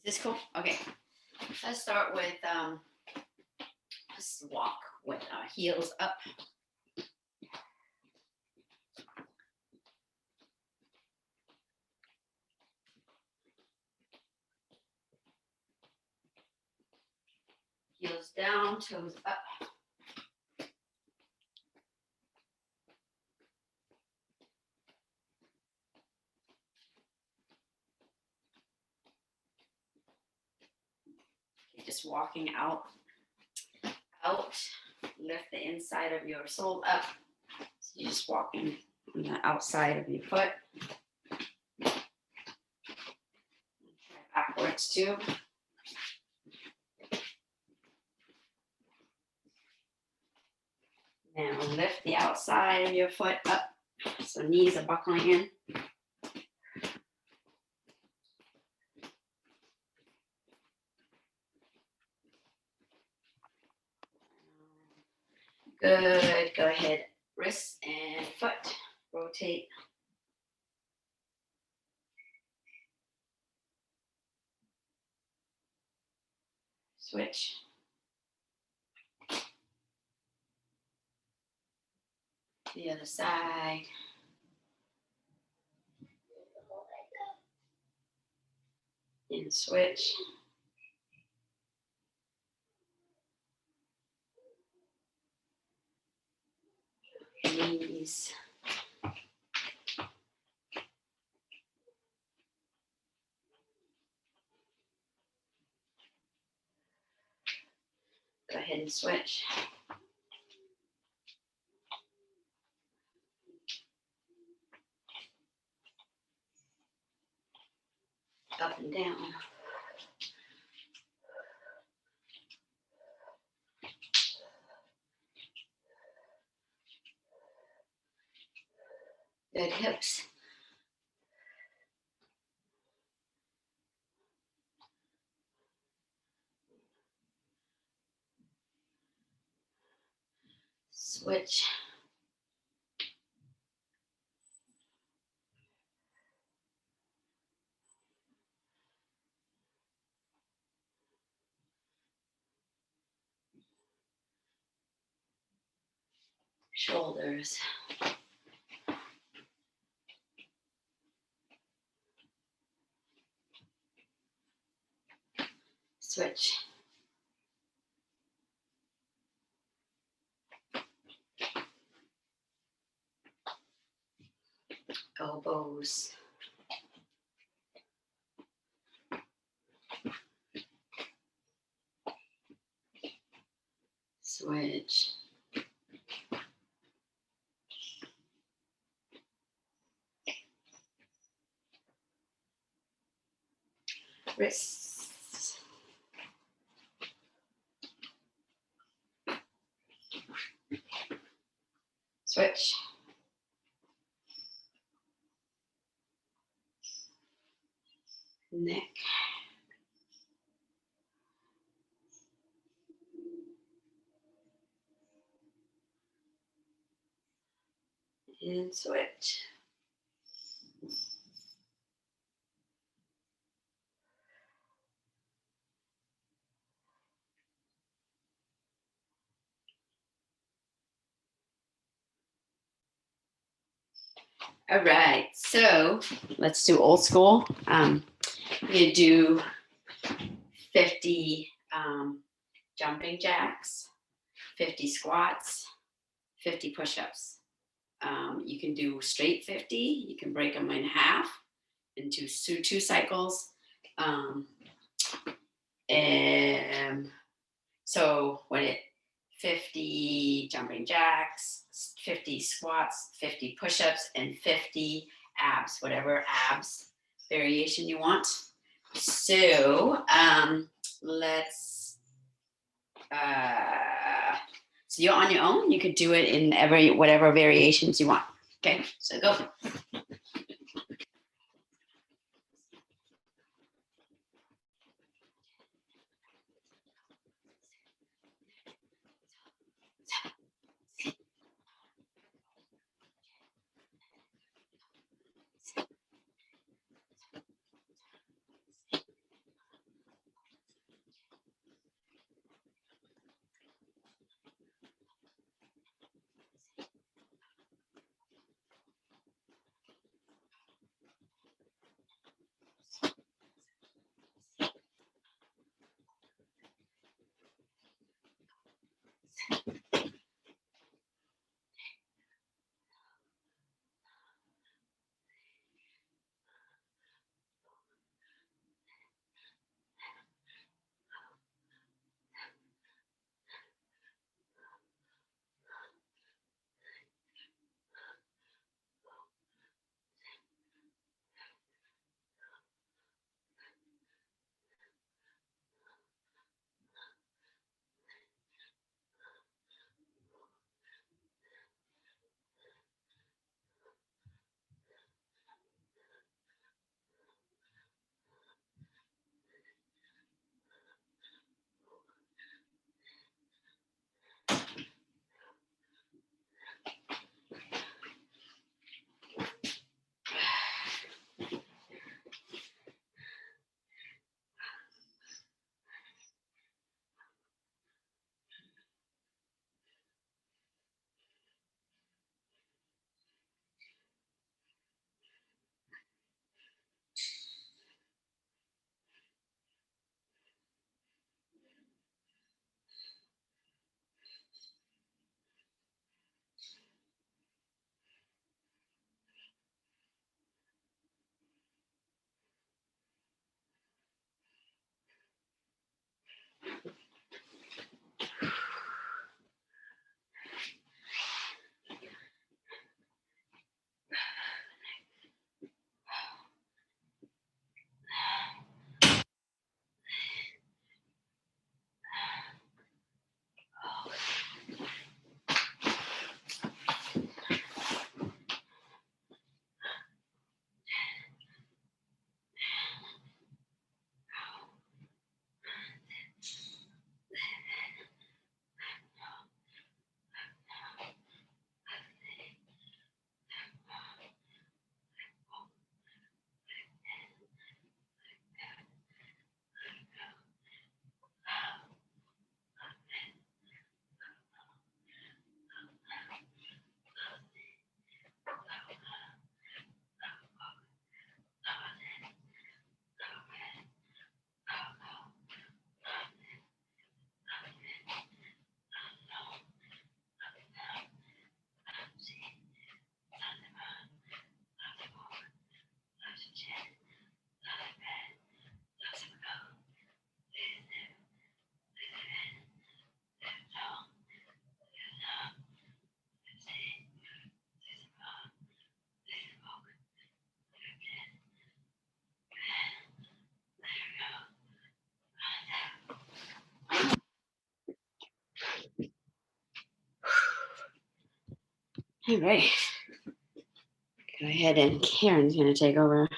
Is this cool? Okay. Let's start with let's walk with our heels up. Heels down, toes up. Okay, just walking out, lift the inside of your sole up. So you're just walking on the outside of your foot. Try backwards too. Now lift the outside of your foot up, so knees are buckling in. Good, go ahead, wrist and foot, rotate. Switch. The other side. And switch. Knees. Go ahead and switch. Up and down. Good hips. Switch. Shoulders. Switch. Elbows. Switch. Wrists. Switch. Neck. And switch. All right, so let's do old school. We're gonna do 50 jumping jacks, 50 squats, 50 push-ups. You can do straight 50. You can break them in half into two cycles. And so when it 50 jumping jacks, 50 squats, 50 push-ups, and 50 abs, whatever abs variation you want. So let's, so you're on your own. You could do it in whatever variations you want. Okay, so go. All right. Go ahead and Karen's going to take over.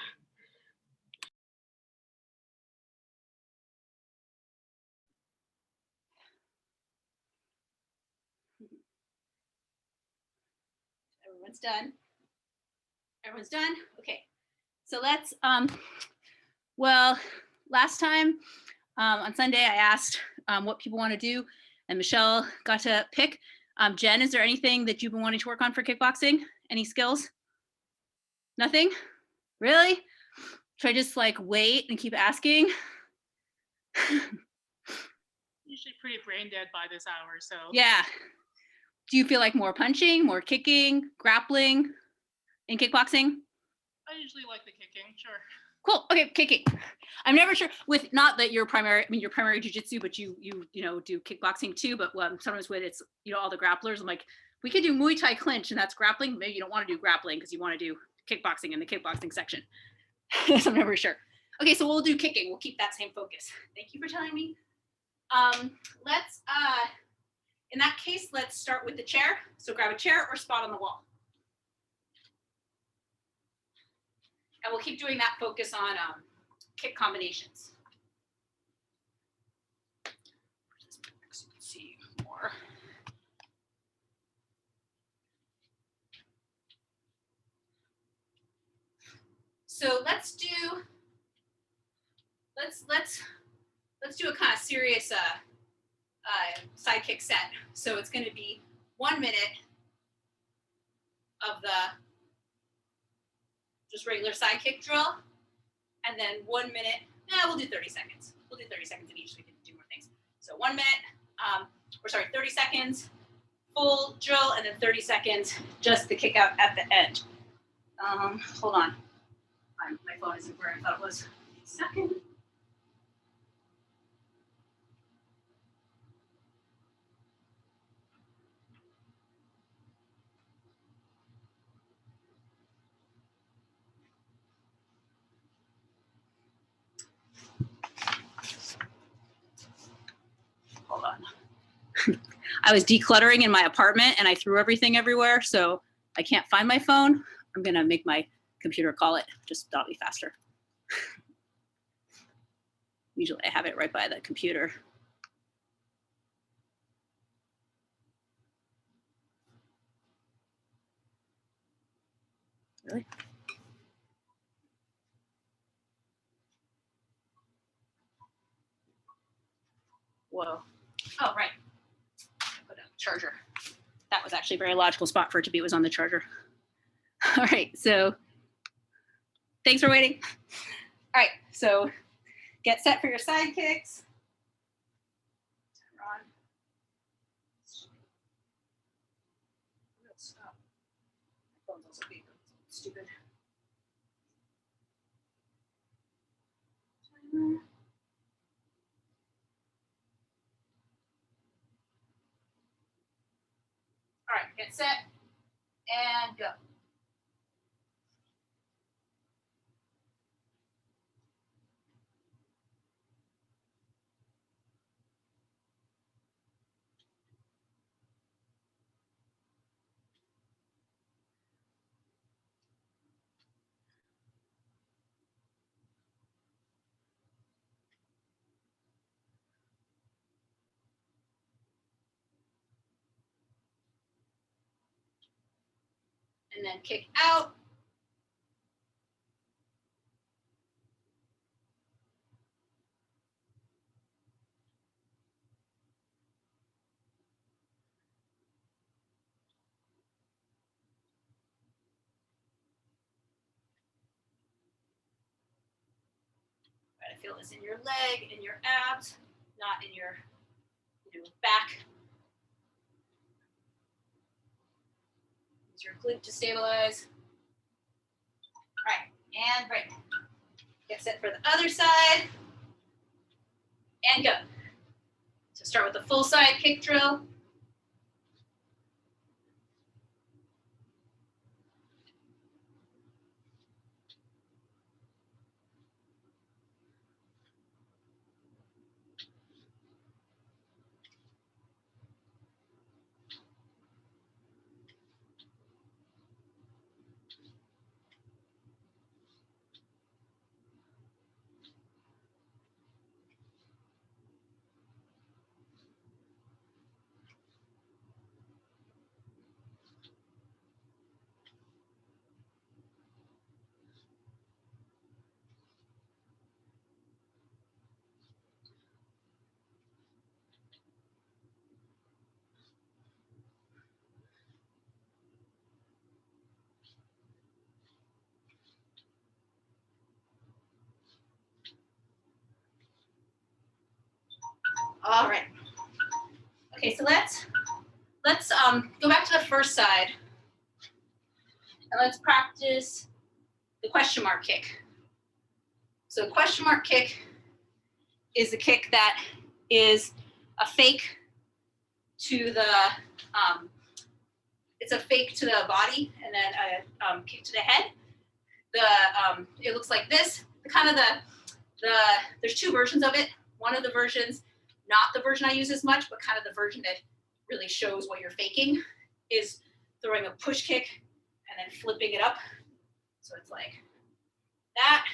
Everyone's done. Everyone's done. Okay. So let's, well, last time on Sunday, I asked what people want to do, and Michelle got to pick. Jen, is there anything that you've been wanting to work on for kickboxing? Any skills? Nothing? Really? Should I just like wait and keep asking? Usually pretty brain dead by this hour, so. Yeah. Do you feel like more punching, more kicking, grappling in kickboxing? I usually like the kicking, sure. Cool. Okay, kicking. I'm never sure with, not that your primary, I mean your primary jiu-jitsu, but you know do kickboxing too. But sometimes when it's all the grapplers, I'm like, we could do Muay Thai clinch and that's grappling. Maybe you don't want to do grappling because you want to do kickboxing in the kickboxing section. So I'm never sure. Okay, so we'll do kicking. We'll keep that same focus. Thank you for telling me. Let's in that case, let's start with the chair. So grab a chair or spot on the wall. And we'll keep doing that focus on kick combinations. So you can see more. So let's do a kind of serious side kick set. So it's going to be 1 minute of the just regular side kick drill, and then 1 minute. We'll do 30 seconds. We'll do 30 seconds in each so we can do more things. So 1 minute, 30 seconds full drill, and then 30 seconds just the kick out at the end. Hold on. My phone isn't where I thought it was. Second. Hold on. I was decluttering in my apartment and I threw everything everywhere, so I can't find my phone. I'm gonna make my computer call it, just that'll be faster. Usually I have it right by the computer. Really? Whoa. Oh, right. Put a charger. That was actually a very logical spot for it to be. It was on the charger. All right, so thanks for waiting. All right, so get set for your side kicks. Turn on. Stop. My phone's also being stupid. get set, and go. And then kick out. Try to feel this in your leg, in your abs, not in your back. Use your glute to stabilize. All right, and break. Get set for the other side, and go. So start with the full side kick drill. All right. Okay, so let's go back to the first side, and let's practice the question mark kick. So the question mark kick is a kick that is a fake to the it's a fake to the body, and then a kick to the head. It looks like this. There's two versions of it. One of the versions, not the version I use as much, but kind of the version that really shows what you're faking, is throwing a push kick and then flipping it up. So it's like that.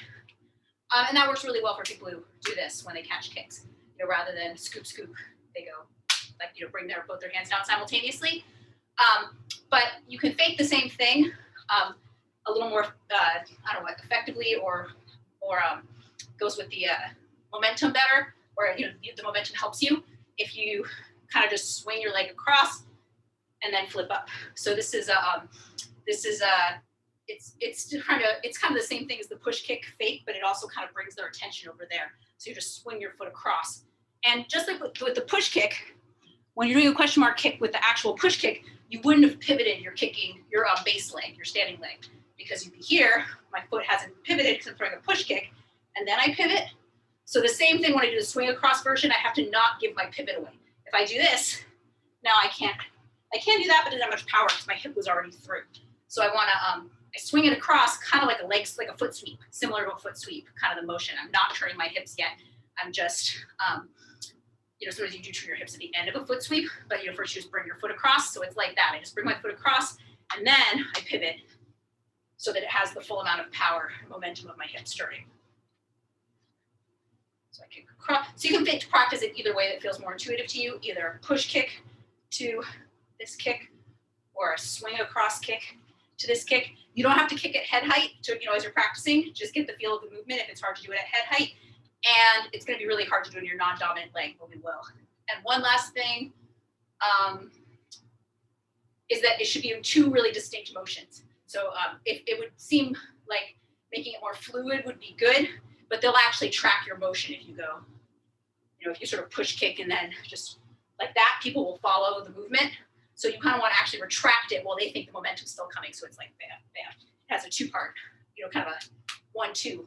And that works really well for people who do this when they catch kicks. Rather than scoop, scoop, they go like, bring both their hands down simultaneously. But you can fake the same thing a little more, effectively, or goes with the momentum better, where the momentum helps you if you kind of just swing your leg across and then flip up. So it's kind of the same thing as the push kick fake, but it also kind of brings their attention over there. So you just swing your foot across. And just like with the push kick, when you're doing a question mark kick with the actual push kick, you wouldn't have pivoted your base leg, your standing leg, because you'd be here, my foot hasn't pivoted because I'm throwing a push kick, and then I pivot. So the same thing when I do the swing across version, I have to not give my pivot away. If I do this, now I can't do that, but it doesn't have much power because my hip was already through. So I want to, I swing it across kind of like a foot sweep, similar to a foot sweep, kind of the motion. I'm not turning my hips yet. I'm just, sometimes you do turn your hips at the end of a foot sweep, but first you just bring your foot across. So it's like that. I just bring my foot across and then I pivot so that it has the full amount of power and momentum of my hips turning. So I kick across. So you can practice it either way that feels more intuitive to you, either a push kick to this kick or a swing across kick to this kick. You don't have to kick at head height as you're practicing. Just get the feel of the movement if it's hard to do it at head height. And it's going to be really hard to do in your non-dominant leg, but we will. And one last thing is that it should be in two really distinct motions. So it would seem like making it more fluid would be good, but they'll actually track your motion if you go, if you sort of push kick and then just like that, people will follow the movement. So you kind of want to actually retract it while they think the momentum's still coming. So it's like bam, bam. It has a two-part, kind of a 1-2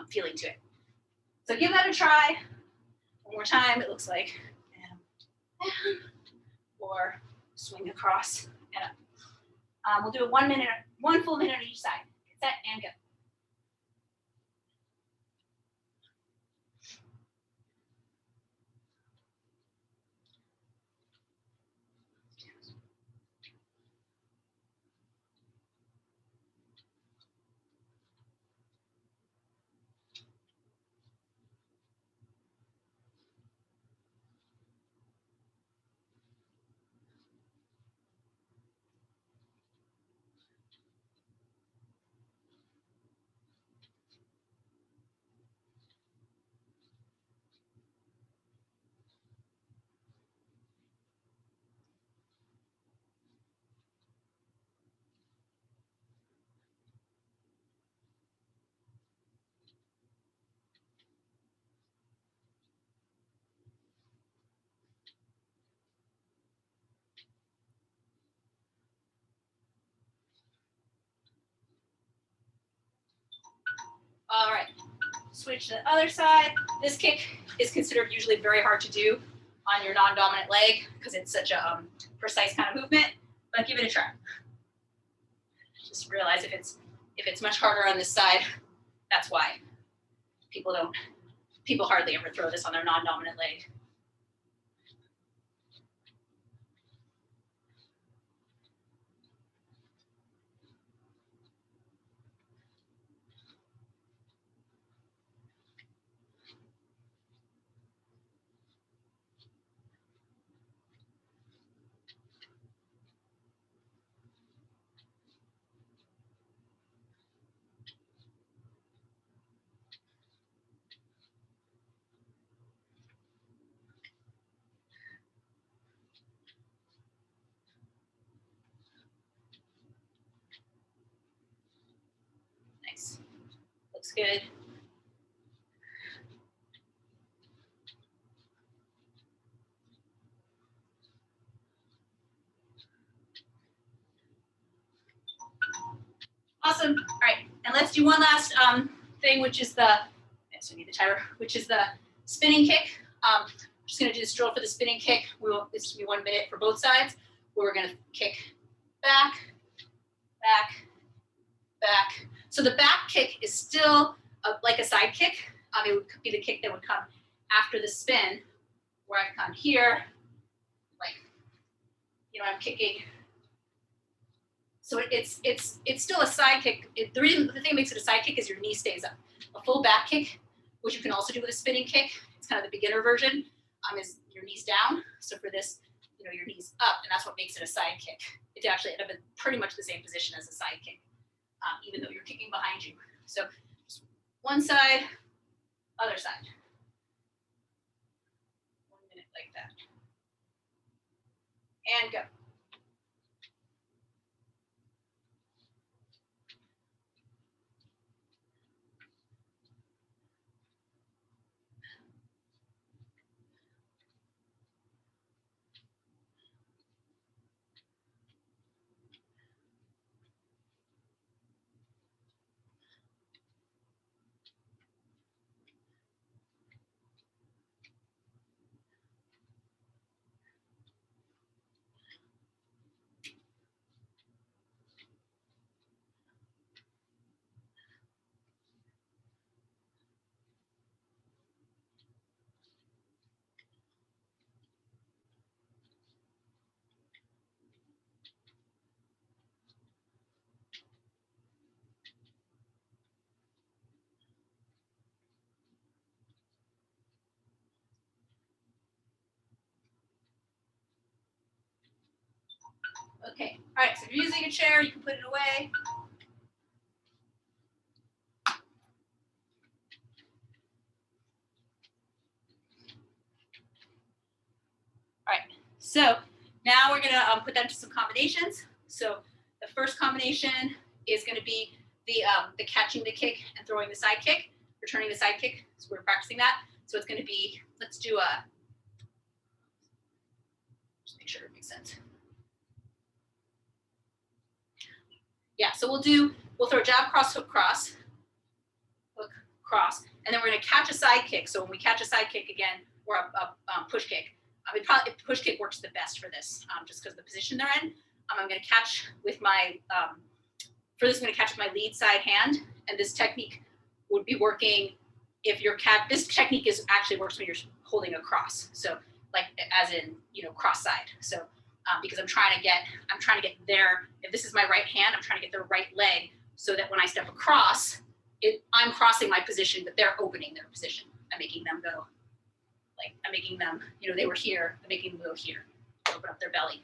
feeling to it. So give that a try. One more time. It looks like bam, bam, or swing across and up. We'll do a 1 minute, 1 full minute on each side. Get set and go. All right, switch to the other side. This kick is considered usually very hard to do on your non-dominant leg because it's such a precise kind of movement, but give it a try. Just realize if it's much harder on this side, that's why people hardly ever throw this on their non-dominant leg. Nice. Looks good. Awesome. All right, and let's do one last thing, which is the, so I need the timer, which is the spinning kick. I'm just gonna do this drill for the spinning kick. This will be 1 minute for both sides, where we're gonna kick back, back, back. So the back kick is still like a side kick. It would be the kick that would come after the spin, where I come here, like, I'm kicking. So it's still a side kick. The thing that makes it a side kick is your knee stays up. A full back kick, which you can also do with a spinning kick, it's kind of the beginner version, is your knees down. So for this, your knees up, and that's what makes it a side kick. It actually end up in pretty much the same position as a side kick, even though you're kicking behind you. So just one side, other side. 1 minute like that. And go. Okay, all right, so if you're using a chair, you can put it away. All right, so now we're gonna put that into some combinations. So the first combination is gonna be the catching the kick and throwing the side kick, returning the side kick. So we're practicing that. So it's gonna be, let's do just make sure it makes sense. Yeah, so we'll throw jab, cross, hook, cross, and then we're gonna catch a side kick. So when we catch a side kick again, or a push kick, push kick works the best for this, just because of the position they're in. I'm going to catch with my, for this, I'm going to catch with my lead side hand. And this technique would be working if your this technique actually works when you're holding a cross. So like, as in, cross side. So because I'm trying to get there, if this is my right hand, I'm trying to get their right leg so that when I step across, I'm crossing my position, but they're opening their position. I'm making them go, I'm making them, they were here, I'm making them go here, open up their belly.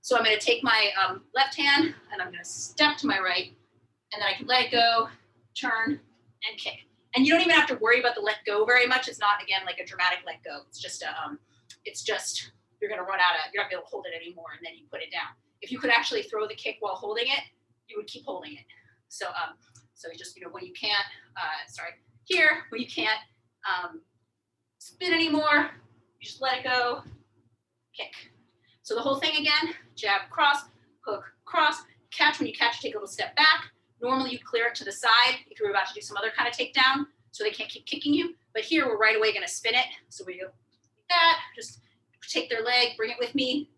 So I'm going to take my left hand and I'm going to step to my right, and then I can let it go, turn, and kick. And you don't even have to worry about the let go very much. It's not, again, like a dramatic let go. It's just you're going to run out of, you're not going to be able to hold it anymore, and then you put it down. If you could actually throw the kick while holding it, you would keep holding it. So you just, when you can't, when you can't spin anymore, you just let it go, kick. So the whole thing again, jab, cross, hook, cross, catch. When you catch, take a little step back. Normally you clear it to the side if you're about to do some other kind of takedown, so they can't keep kicking you. But here we're right away going to spin it. So we go like that, just take their leg, bring it with me,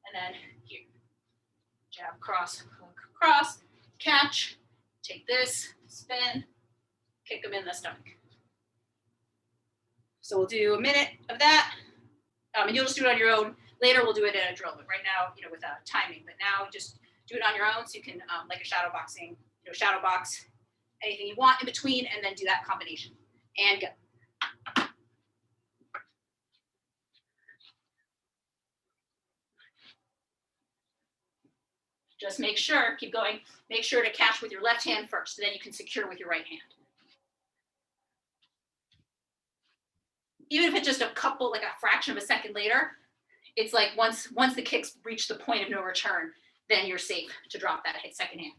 and then here. Jab, cross, hook, cross, catch, take this, spin, kick them in the stomach. So we'll do a minute of that, and you'll just do it on your own. Later we'll do it in a drill, but right now, with timing. But now just do it on your own, so you can, like a shadow boxing, shadow box anything you want in between, and then do that combination. And go. Just make sure, keep going, make sure to catch with your left hand first, so then you can secure with your right hand. Even if it's just a couple, like a fraction of a second later, it's like once the kicks reach the point of no return, then you're safe to drop that second hand.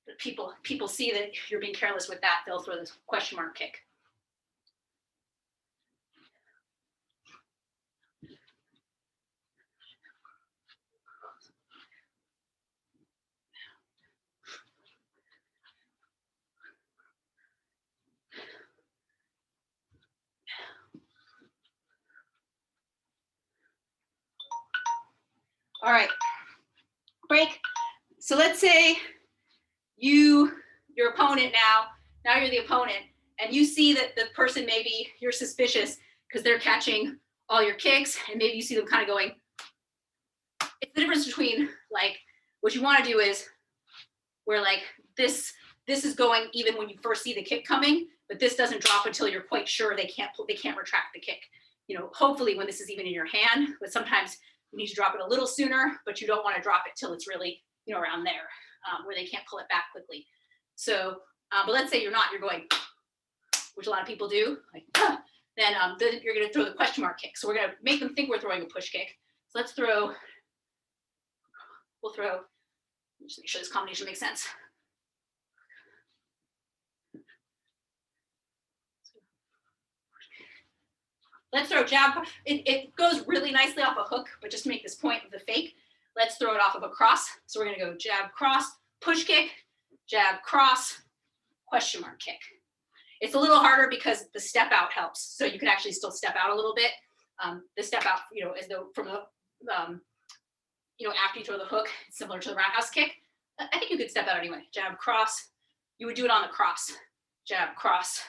But people see that you're being careless with that, they'll throw this question mark kick. All right, break. So let's say your opponent now you're the opponent, and you see that the person, maybe you're suspicious because they're catching all your kicks, and maybe you see them kind of going. It's the difference between, like, what you want to do is where, like, this is going even when you first see the kick coming, but this doesn't drop until you're quite sure they can't retract the kick. Hopefully when this is even in your hand, but sometimes you need to drop it a little sooner, but you don't want to drop it till it's really, around there, where they can't pull it back quickly. So, but let's say you're going, which a lot of people do, like, then you're going to throw the question mark kick. So we're going to make them think we're throwing a push kick. So we'll throw, just make sure this combination makes sense. Let's throw jab. It goes really nicely off a hook, but just to make this point of the fake, let's throw it off of a cross. So we're going to go jab, cross, push kick, jab, cross, question mark kick. It's a little harder because the step out helps. So you can actually still step out a little bit. The step out, as though from the, after you throw the hook, it's similar to the roundhouse kick. I think you could step out anyway. Jab, cross. You would do it on the cross. Jab, cross.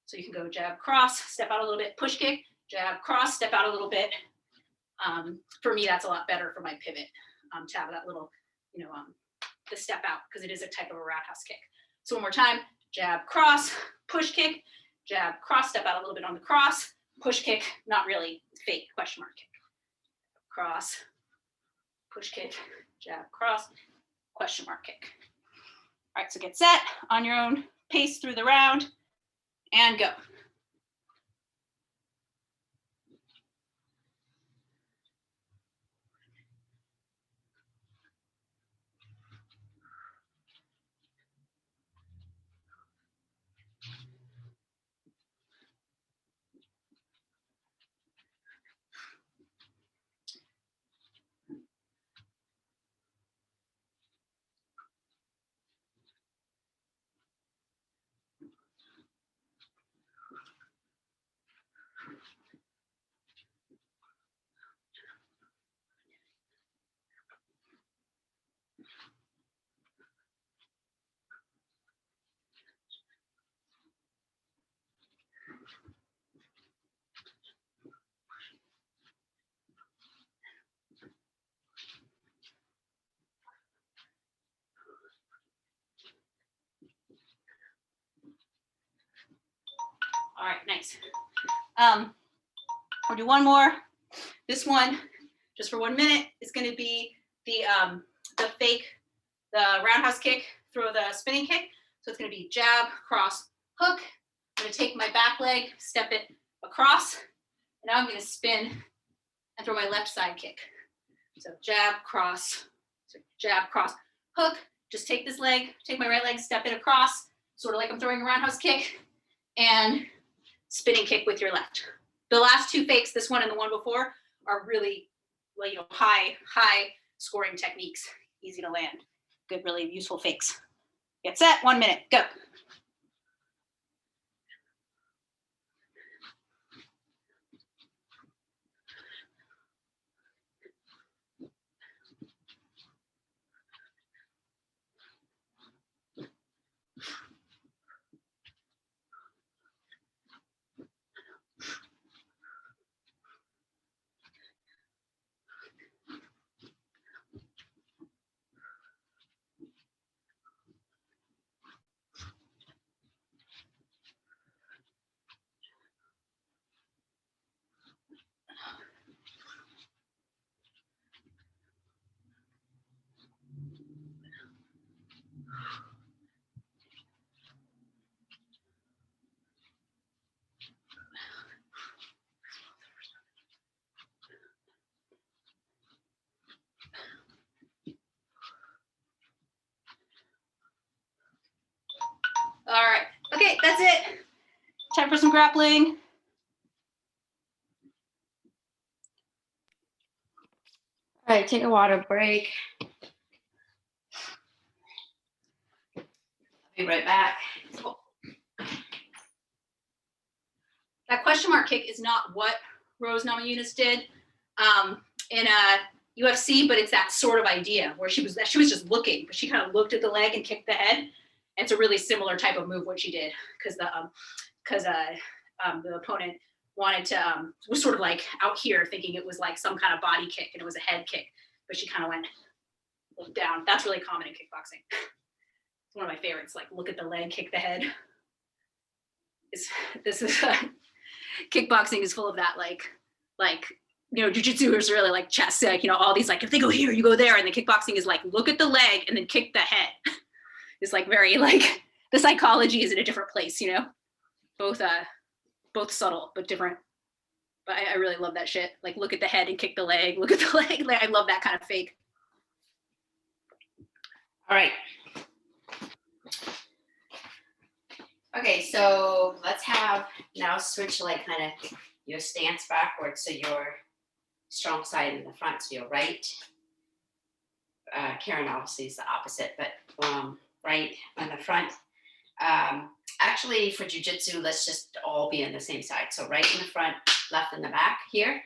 So you can go jab, cross, step out a little bit, push kick, jab, cross, step out a little bit. For me, that's a lot better for my pivot, to have that little, the step out, because it is a type of a roundhouse kick. So one more time, jab, cross, push kick, jab, cross, step out a little bit on the cross, push kick, not really, fake, question mark kick. Cross, push kick, jab, cross, question mark kick. All right, so get set on your own pace through the round and go. Nice. We'll do one more. This one, just for 1 minute, is going to be the roundhouse kick, throw the spinning kick. So it's going to be jab, cross, hook. I'm going to take my back leg, step it across. And now I'm going to spin and throw my left side kick. So jab, cross, hook. Just take this leg, take my right leg, step it across, sort of like I'm throwing a roundhouse kick, and spinning kick with your left. The last two fakes, this one and the one before, are really, well, you know, high scoring techniques, easy to land, good, really useful fakes. Get set, 1 minute, go. All right, okay, that's it. Time for some grappling. All right, take a water break. I'll be right back. That question mark kick is not what Rose Namajunas did in UFC, but it's that sort of idea where she was just looking, but she kind of looked at the leg and kicked the head. And it's a really similar type of move what she did because the opponent wanted to was sort of like out here thinking it was like some kind of body kick and it was a head kick, but she kind of looked down. That's really common in kickboxing. It's one of my favorites. Like look at the leg, kick the head. Kickboxing is full of that, like you know, jiu-jitsu is really like chess, like, you know, all these like if they go here, you go there, and the kickboxing is like look at the leg and then kick the head. It's like very like the psychology is in a different place, you know, both subtle but different. But I really love that shit. Like look at the head and kick the leg. Look at the leg. Like, I love that kind of fake. All right. Okay, so let's have now switch like kind of your stance backwards. So your strong side in the front, so your right. Karen obviously is the opposite, but right on the front. Actually for jiu-jitsu, let's just all be on the same side. So right in the front, left in the back here,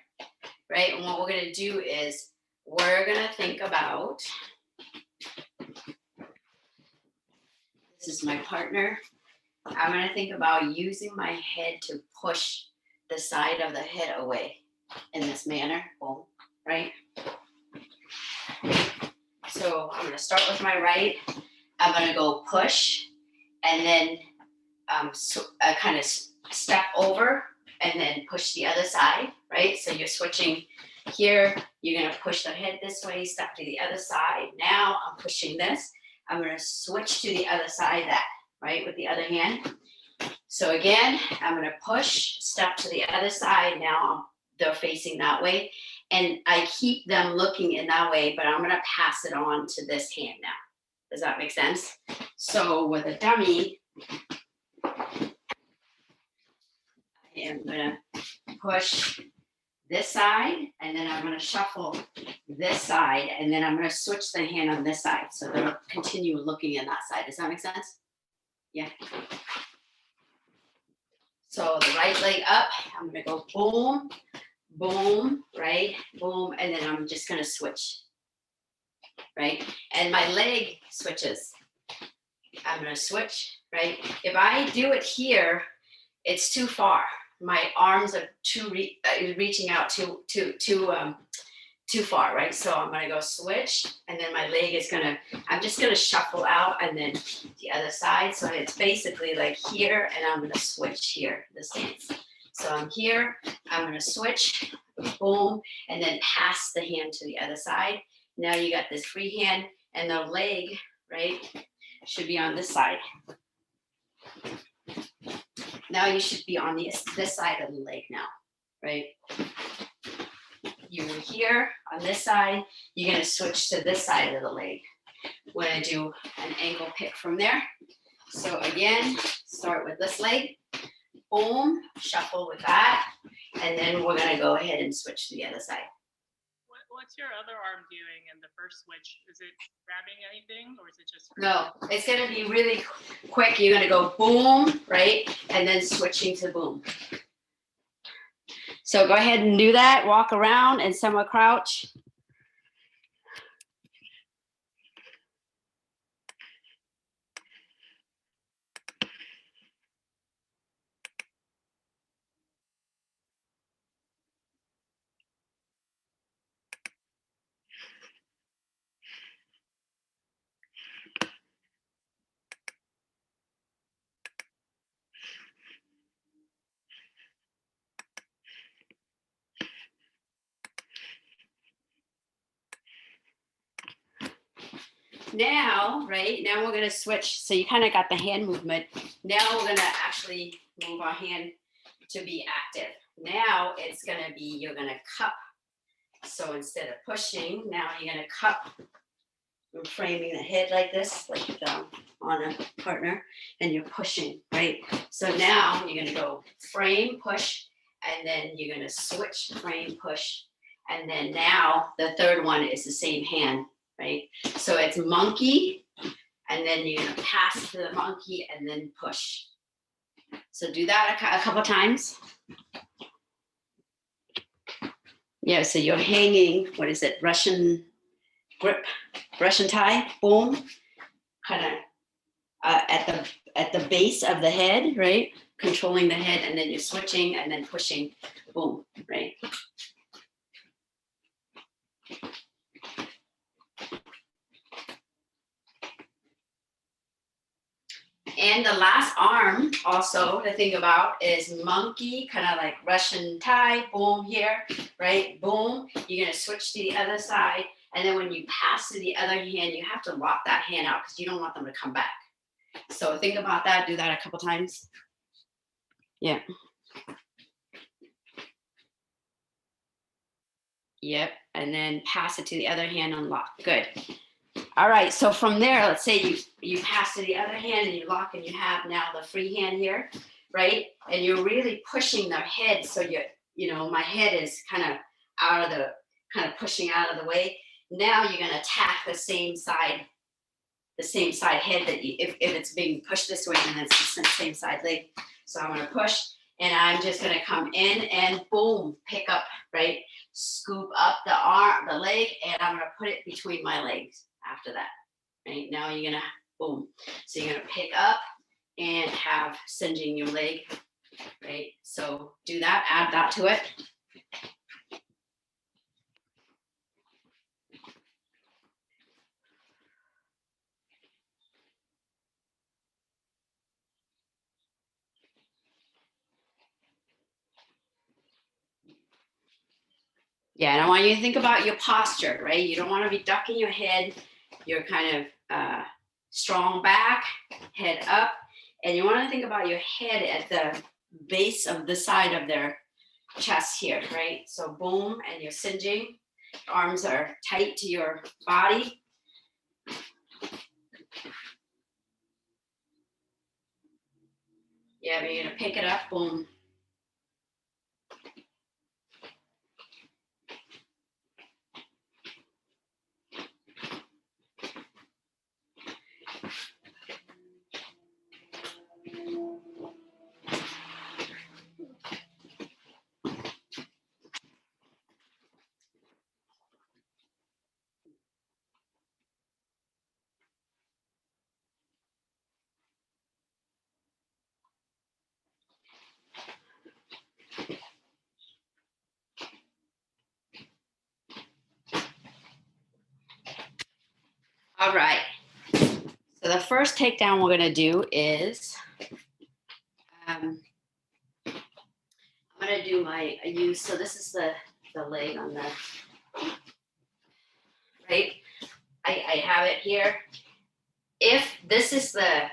right? And what we're gonna do is we're gonna think about, this is my partner. I'm gonna think about using my head to push the side of the head away in this manner, boom, right? So I'm gonna start with my right. I'm gonna go push and then kind of step over and then push the other side, right? So you're switching here, you're gonna push the head this way, step to the other side. Now I'm pushing this. I'm gonna switch to the other side that, right, with the other hand. So again, I'm gonna push, step to the other side. Now they're facing that way. And I keep them looking in that way, but I'm gonna pass it on to this hand now. Does that make sense? So with a dummy, I am gonna push this side, and then I'm gonna shuffle this side, and then I'm gonna switch the hand on this side. So they'll continue looking in that side. Does that make sense? Yeah. So the right leg up, I'm gonna go boom, boom, right, boom, and then I'm just gonna switch, right? And my leg switches. I'm gonna switch, right? If I do it here, it's too far. My arms are too reaching out too too far, right? So I'm gonna go switch, and then my leg is gonna, I'm just gonna shuffle out, and then the other side. So it's basically like here, and I'm gonna switch here, the stance. So I'm here, I'm gonna switch, boom, and then pass the hand to the other side. Now you got this free hand, and the leg, right, should be on this side. Now you should be on this side of the leg now, right? You were here on this side, you're gonna switch to this side of the leg. We're gonna do an ankle pick from there. So again, start with this leg, boom, shuffle with that, and then we're gonna go ahead and switch to the other side. What's your other arm doing in the first switch? Is it grabbing anything, or is it just? No, it's gonna be really quick. You're gonna go boom, right? And then switching to boom. So go ahead and do that. Walk around and somewhat crouch. Now, right, now we're gonna switch. So you kind of got the hand movement. Now we're gonna actually move our hand to be active. Now it's gonna be, you're gonna cup. So instead of pushing, now you're gonna cup. You're framing the head like this, like on a partner, and you're pushing, right? So now you're gonna go frame, push, and then you're gonna switch, frame, push. And then now the third one is the same hand, right? So it's monkey, and then you're gonna pass to the monkey and then push. So do that a couple times. Yeah, so you're hanging, what is it, Russian grip, Russian tie, boom, kind of at the base of the head, right? Controlling the head, and then you're switching and then pushing, boom, right? And the last arm also to think about is monkey, kind of like Russian tie, boom here, right? Boom. You're gonna switch to the other side. And then when you pass to the other hand, you have to lock that hand out because you don't want them to come back. So think about that, do that a couple times. Yeah. Yep, and then pass it to the other hand and lock, good. All right, so from there, let's say you pass to the other hand and you lock, and you have now the free hand here, right? And you're really pushing the head, so my head is kind of pushing out of the way. Now you're gonna attack the same side head that if it's being pushed this way, and it's the same side leg. So I'm gonna push, and I'm just gonna come in and boom, pick up, right? Scoop up the leg, and I'm gonna put it between my legs. After that, right? Now you're gonna boom. So you're gonna pick up and have singeing your leg, right? So do that, add that to it. Yeah, and I want you to think about your posture, right? You don't want to be ducking your head. You're kind of strong back, head up, and you want to think about your head at the base of the side of their chest here, right? So boom, and you're singeing. Arms are tight to your body. Yeah, but you're gonna pick it up, boom. All right. So the first takedown we're gonna do is, I'm gonna do so this is the leg on the, right? I have it here. If this is the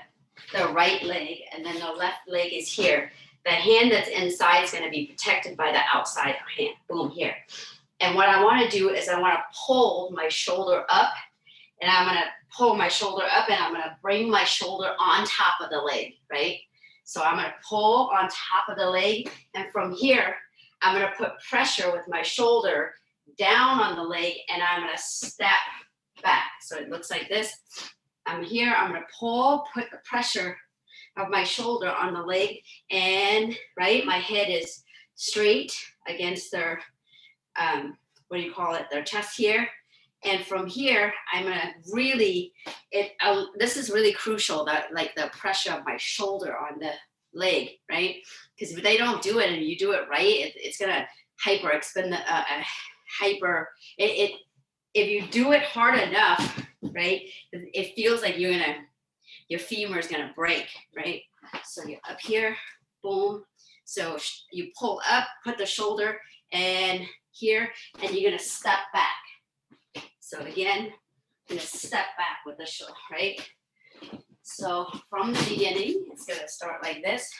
right leg and then the left leg is here, the hand that's inside is gonna be protected by the outside hand, boom, here. And what I wanna do is I wanna pull my shoulder up, and I'm gonna pull my shoulder up and I'm gonna bring my shoulder on top of the leg, right? So I'm gonna pull on top of the leg, and from here, I'm gonna put pressure with my shoulder down on the leg, and I'm gonna step back. So it looks like this. I'm here, I'm gonna put the pressure of my shoulder on the leg, and right, my head is straight against their, what do you call it, their chest here. And from here, I'm gonna really, this is really crucial, that like the pressure of my shoulder on the leg, right? Because if they don't do it and you do it right, it's gonna if you do it hard enough, right? It feels like your femur is gonna break, right? So you're up here, boom. So you pull up, put the shoulder and here, and you're gonna step back. So again, I'm gonna step back with the shoulder, right? So from the beginning, it's gonna start like this.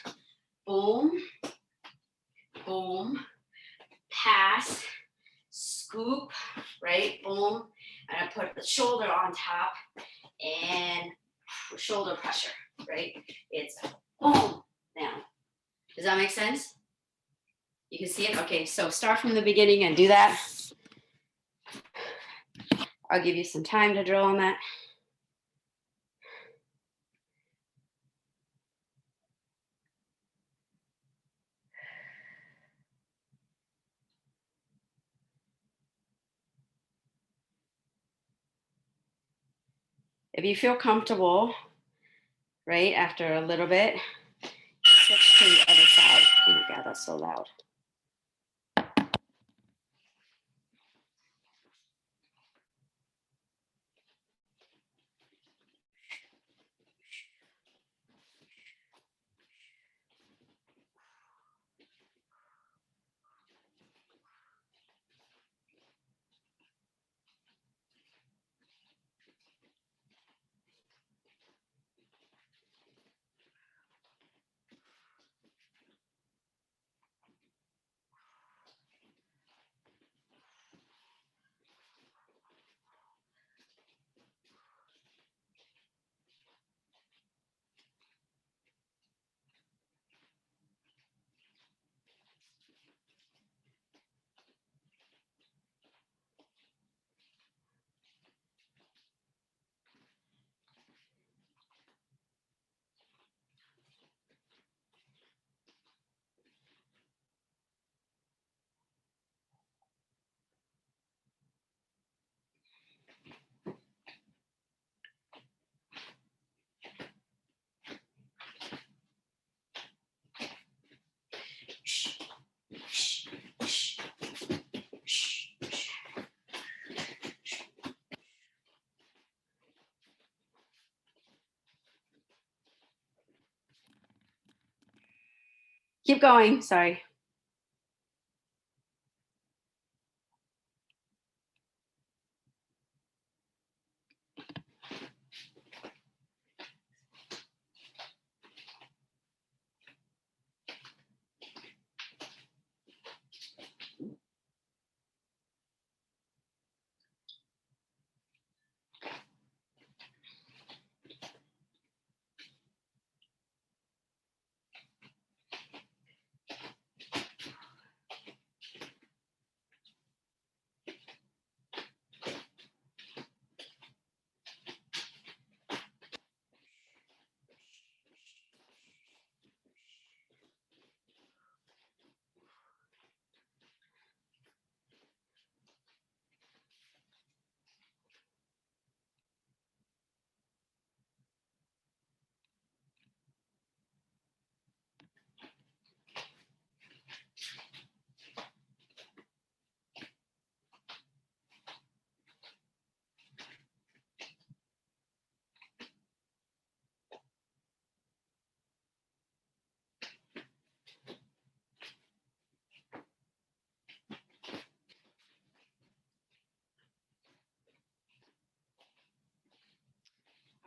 Boom, boom, pass, scoop, right? Boom. And I put the shoulder on top and shoulder pressure, right? It's boom, down. Does that make sense? You can see it? Okay, so start from the beginning and do that. I'll give you some time to drill on that. If you feel comfortable, right, after a little bit, switch to the other side. Oh my God, that's so loud. Keep going, sorry.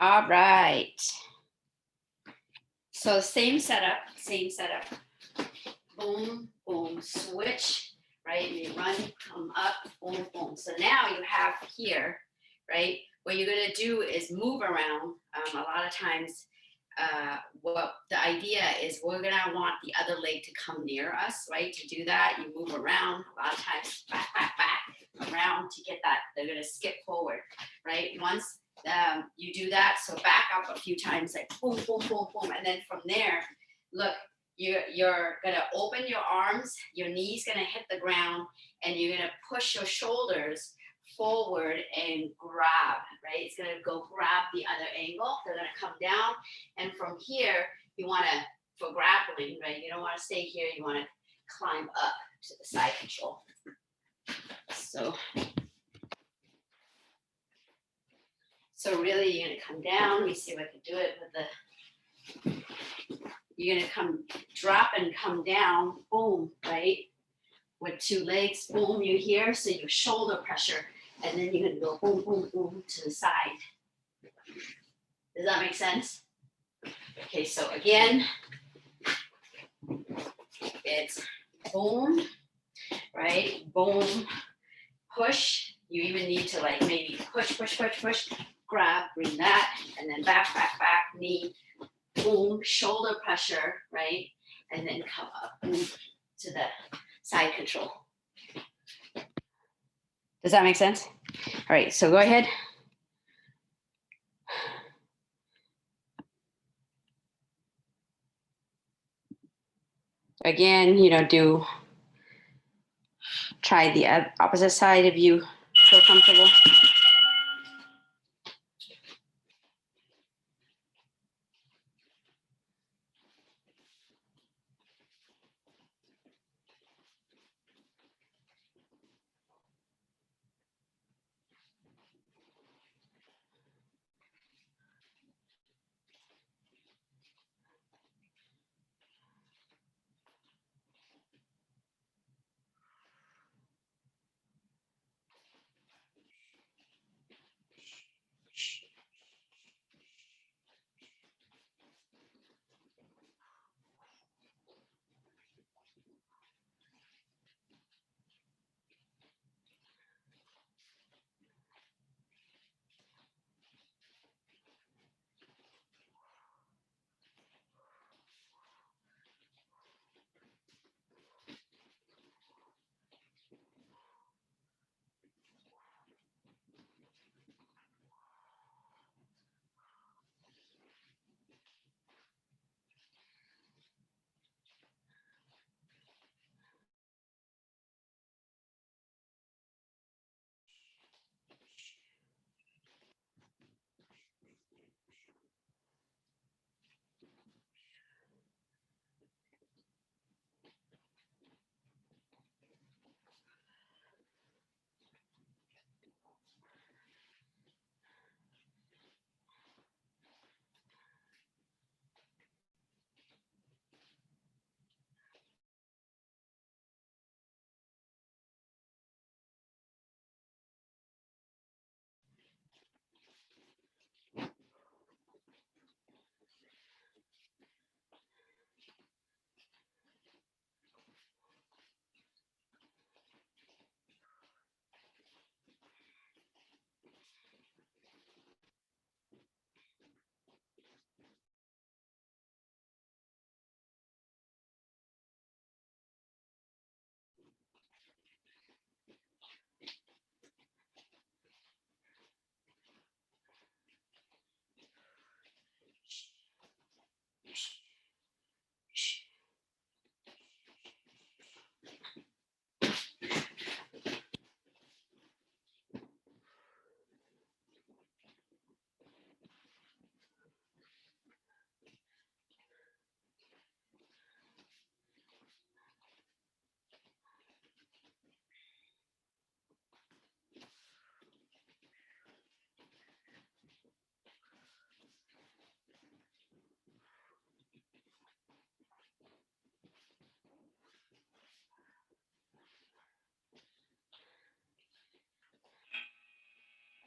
All right. So same setup. Boom, boom, switch, right? You run, come up, boom, boom. So now you have here, right? What you're gonna do is move around. A lot of times, what the idea is, we're gonna want the other leg to come near us, right? To do that, you move around. A lot of times, back, around to get that. They're gonna skip forward, right? Once you do that, so back up a few times, like boom, boom, boom, boom, and then from there, look. You're gonna open your arms, your knees gonna hit the ground, and you're gonna push your shoulders forward and grab, right? It's gonna go grab the other angle. They're gonna come down, and from here, you wanna, for grappling, right? You don't wanna stay here, you wanna climb up to the side control. So really, you're gonna come down. Let me see if I can do it with the. You're gonna come, drop and come down, boom, right? With two legs, boom, you're here, so your shoulder pressure, and then you're gonna go boom, boom, boom to the side. Does that make sense? Okay, so again, it's boom, right? Boom, push. You even need to like maybe push, grab, bring that, and then back, knee, boom, shoulder pressure, right? And then come up, boom, to the side control. Does that make sense? All right, so go ahead. Again, try the opposite side if you feel comfortable.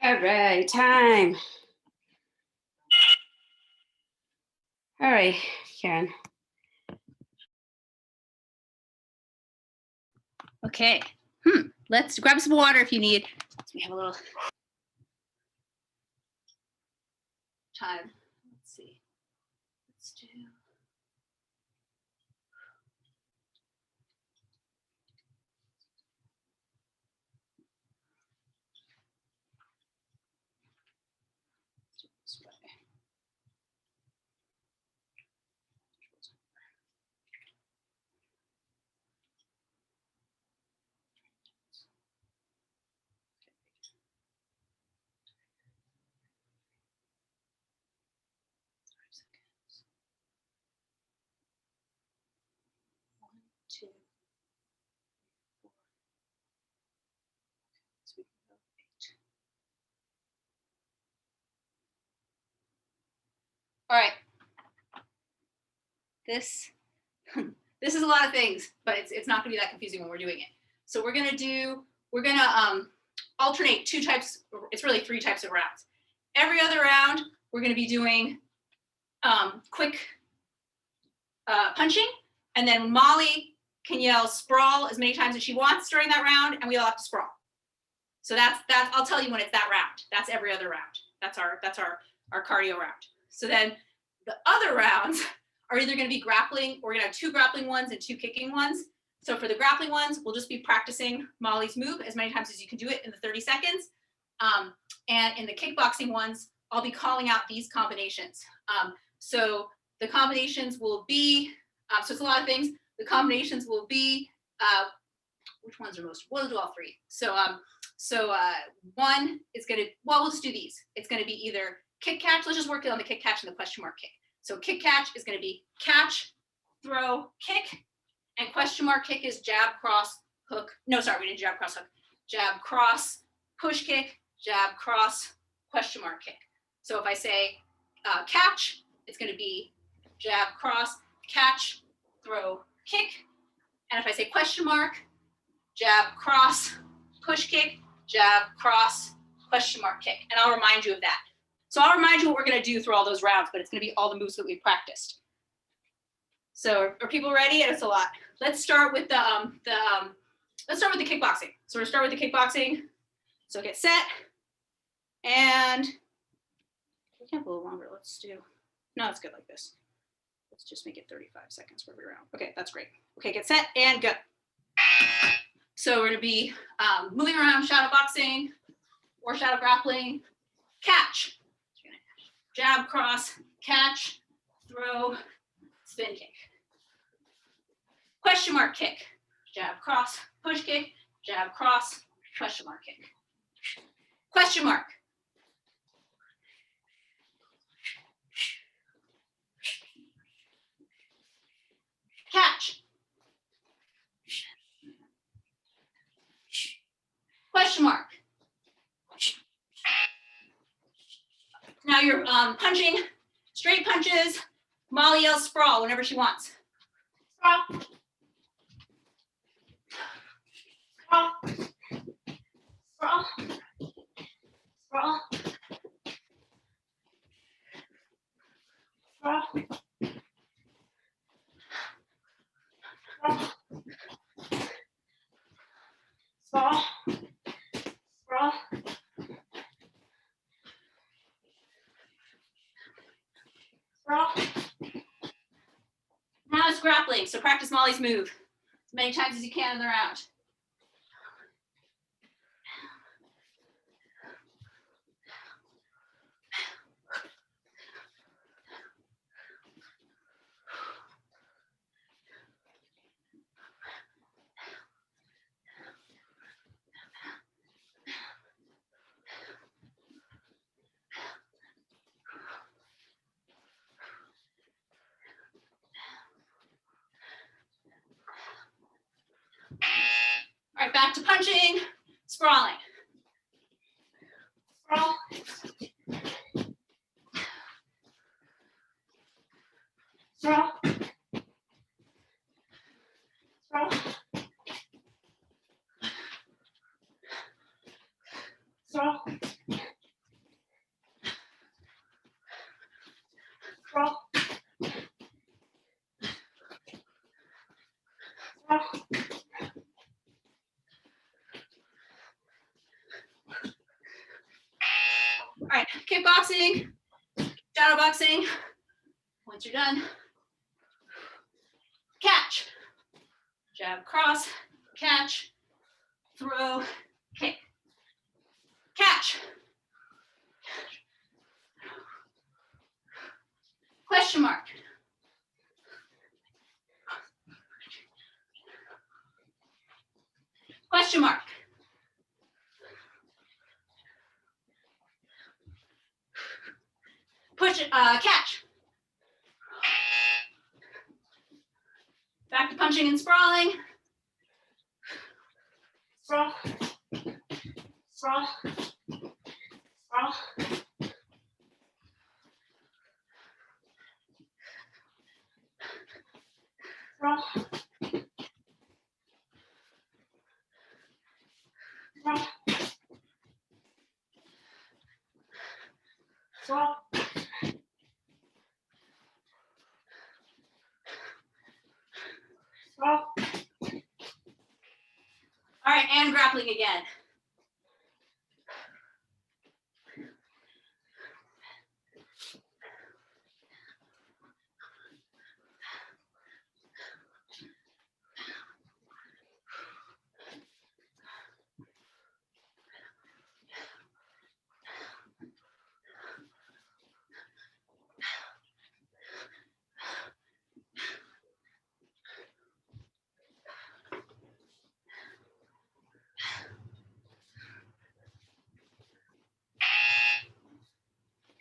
All right, time. right, Karen. Okay. Let's grab some water if you need. We have a little time. Let's see. Let's do. This way. Two. So we can go 8. All right. This is a lot of things, but it's not gonna be that confusing when we're doing it. So we're gonna alternate 2 types, it's really 3 types of rounds. Every other round, we're gonna be doing quick punching, and then Molly can yell sprawl as many times as she wants during that round, and we all have to sprawl. So that's I'll tell you when it's that round. That's every other round. That's our cardio round. So then the other rounds are either going to be grappling, or we're going to have 2 grappling ones and 2 kicking ones. So for the grappling ones, we'll just be practicing Molly's move as many times as you can do it in the 30 seconds. And in the kickboxing ones, I'll be calling out these combinations. So the combinations will be, so it's a lot of things. The combinations will be, which ones are most, we'll do all 3. So one is going to, well, we'll just do these. It's going to be either kick catch. Let's just work it on the kick catch and the question mark kick. So kick catch is going to be catch, throw, kick, and question mark kick is jab, cross, hook. No, sorry, we didn't jab, cross, hook. Jab, cross, push kick, jab, cross, question mark kick. So if I say catch, it's going to be jab, cross, catch, throw, kick. And if I say question mark, jab, cross, push kick, jab, cross, question mark kick. And I'll remind you of that. So I'll remind you what we're going to do through all those rounds, but it's going to be all the moves that we practiced. So are people ready? And it's a lot. Let's start with the kickboxing. So we're going to start with the kickboxing. So get set, and we can have a little longer. Let's do. No, it's good like this. Let's just make it 35 seconds for every round. Okay, that's great. Okay, get set and go. So we're going to be moving around, shadow boxing or shadow grappling. Catch. Jab, cross, catch, throw, spin kick. Question mark kick. Jab, cross, push kick, jab, cross, question mark kick. Question mark. Catch. Question mark. Now you're punching, straight punches. Molly yells sprawl whenever she wants. Sprawl. Sprawl. Sprawl. Sprawl. Sprawl. Sprawl. Sprawl. Sprawl. Now it's grappling, so practice Molly's move as many times as you can in the round. All right, back to punching, sprawling. Sprawl. Sprawl. Sprawl. Sprawl. Sprawl. kickboxing, shadow boxing. Once you're done, catch, jab, cross, catch, throw, kick, catch. Question mark. Question mark. Push it, catch. Back to punching and sprawling. Sprawl. Sprawl. Sprawl. Sprawl. Sprawl. Sprawl. Sprawl. All right, and grappling again.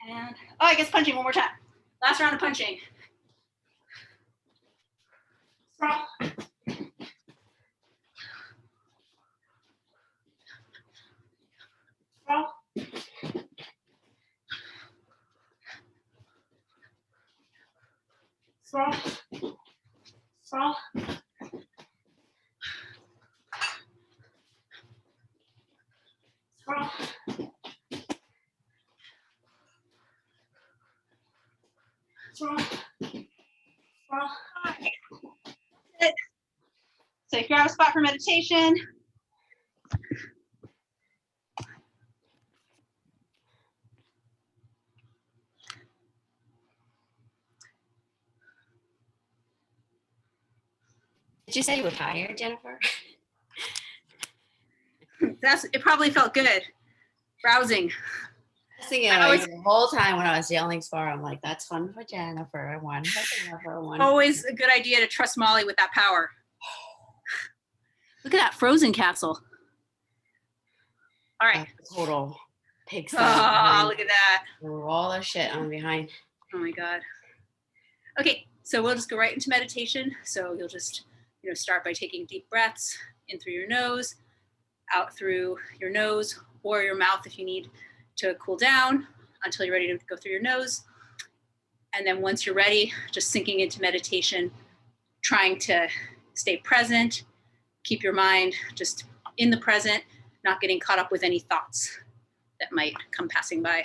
And, oh, I guess punching one more time. Last round of punching. Sprawl. Sprawl. Sprawl. Sprawl. Sprawl. Sprawl. Sprawl. So if you're out of spot for meditation, Did you say you were tired, Jennifer? it probably felt good. Browsing. Thinking about you the whole time when I was yelling spar, I'm like, that's one for Jennifer, one for Jennifer, one. Always a good idea to trust Molly with that power. Look at that frozen castle. All right. Total pigsty. Oh, look at that. All the shit on behind. Oh my God. Okay, so we'll just go right into meditation. So you'll just, start by taking deep breaths in through your nose, out through your nose or your mouth if you need to cool down until you're ready to go through your nose. And then once you're ready, just sinking into meditation, trying to stay present, keep your mind just in the present, not getting caught up with any thoughts that might come passing by.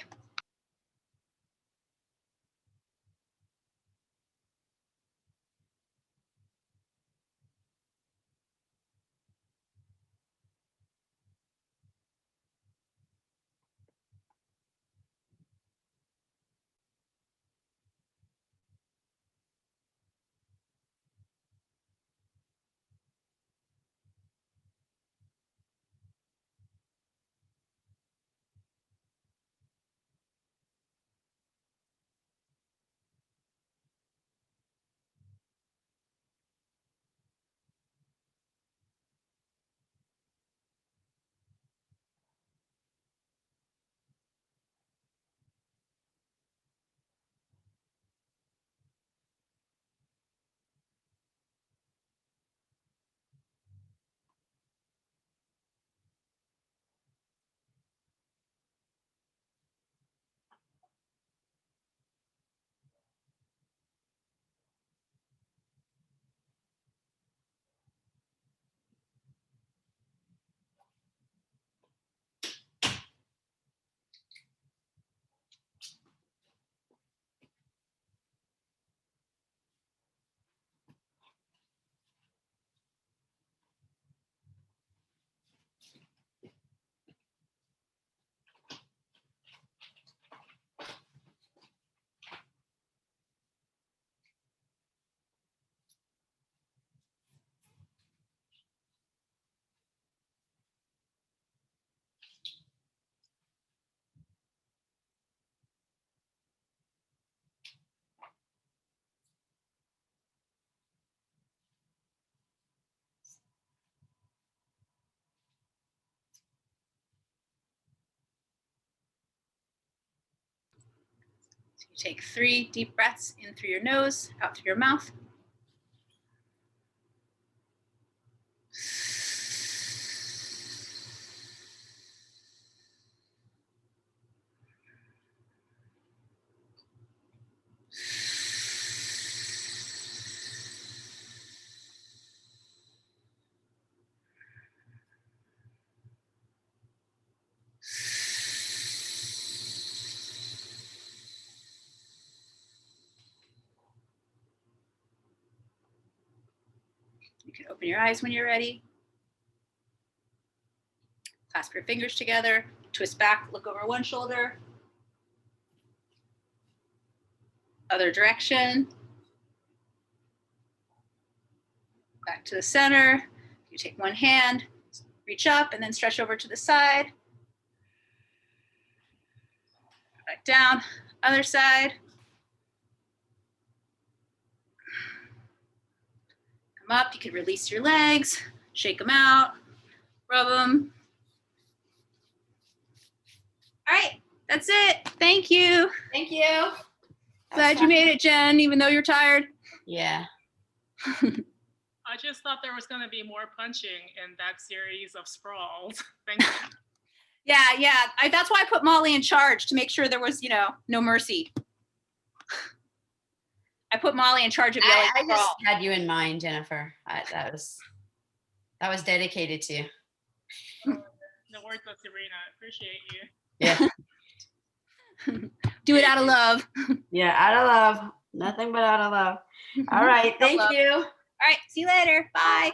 So you take 3 deep breaths in through your nose, out through your mouth. You can open your eyes when you're ready. Clasp your fingers together, twist back, look over one shoulder. Other direction. Back to the center. You take one hand, reach up, and then stretch over to the side. Back down, other side. Come up, you can release your legs, shake them out, rub them. All right, that's it. Thank you. Thank you. Glad you made it, Jen, even though you're tired. Yeah. I just thought there was going to be more punching in that series of sprawls. Thank you. Yeah. That's why I put Molly in charge, to make sure there was, no mercy. I put Molly in charge of yelling I just sprawl. had you in mind, Jennifer. That was dedicated to you. The words of Serena. Appreciate you. Yeah. Do it out of love. Yeah, out of love. Nothing but out of love. All right. Thank you. All right, see you later. Bye.